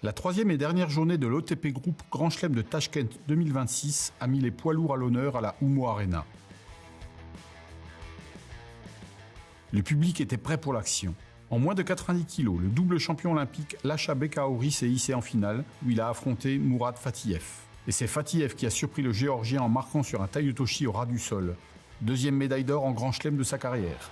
La troisième et dernière journée de l'OTP Group Grand Chelem de Tashkent 2026 a mis les poids lourds à l'honneur à la Umo Arena. Le public était prêt pour l'action. En moins de 90 kg, le double champion olympique Lasha Bekaouri s'est hissé en finale où il a affronté Mourad Fatiev. Et c'est Fatiev qui a surpris le Géorgien en marquant sur un taïotoshi au ras du sol. Deuxième médaille d'or en Grand Chelem de sa carrière.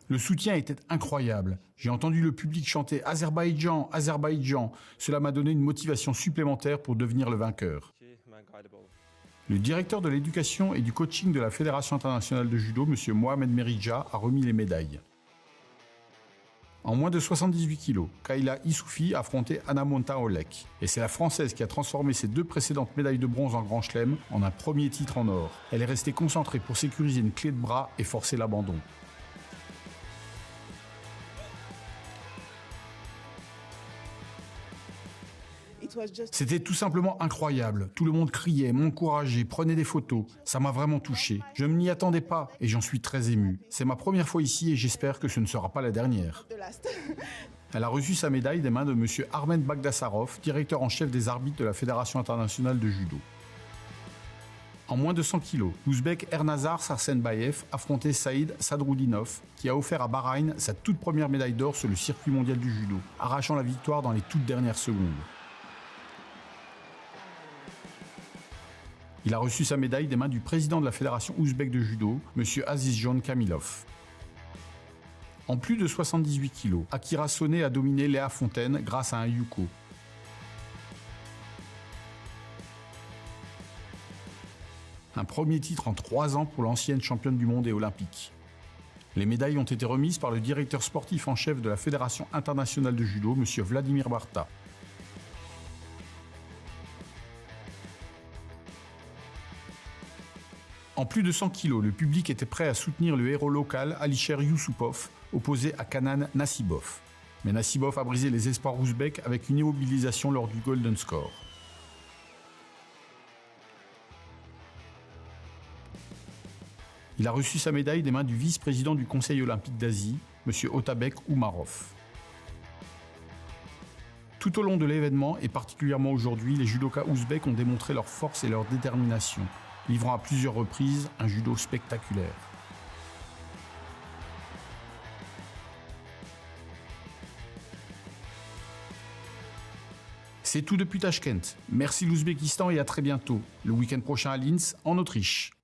Le soutien était incroyable. J'ai entendu le public chanter « Azerbaïdjan, Azerbaïdjan ». Cela m'a donné une motivation supplémentaire pour devenir le vainqueur. Le directeur de l'éducation et du coaching de la Fédération internationale de judo, M. Mohamed Meridja, a remis les médailles. En moins de 78 kg, Kayla Issoufi affrontait Anna Monta-Olek. Et c'est la Française qui a transformé ses deux précédentes médailles de bronze en Grand Chelem en un premier titre en or. Elle est restée concentrée pour sécuriser une clé de bras et forcer l'abandon. C'était tout simplement incroyable. Tout le monde criait, m'encourageait, prenait des photos. Ça m'a vraiment touché. Je ne m'y attendais pas et j'en suis très ému. C'est ma première fois ici et j'espère que ce ne sera pas la dernière. Elle a reçu sa médaille des mains de M. Armen Bagdasarov, directeur en chef des arbitres de la Fédération internationale de judo. En moins de 100 kg, l'Ouzbek Ernazar Sarsenbayev affrontait Saïd Sadroudinov, qui a offert à Bahreïn sa toute première médaille d'or sur le circuit mondial du judo, arrachant la victoire dans les toutes dernières secondes. Il a reçu sa médaille des mains du président de la Fédération ouzbek de judo, M. Azizjon Kamilov. En plus de 78 kg, Akira Soné a dominé Léa Fontaine grâce à un yuko. Un premier titre en 3 ans pour l'ancienne championne du monde et olympique. Les médailles ont été remises par le directeur sportif en chef de la Fédération internationale de judo, M. Vladimir Barta. En plus de 100 kg, le public était prêt à soutenir le héros local Alisher Youssoupov, opposé à Kanan Nassibov. Mais Nassibov a brisé les espoirs ouzbeks avec une immobilisation lors du Golden Score. Il a reçu sa médaille des mains du vice-président du Conseil olympique d'Asie, M. Otabek Oumarov. Tout au long de l'événement, et particulièrement aujourd'hui, les judokas ouzbeks ont démontré leur force et leur détermination, livrant à plusieurs reprises un judo spectaculaire. C'est tout depuis Tashkent. Merci l'Ouzbékistan et à très bientôt, le week-end prochain à Linz, en Autriche.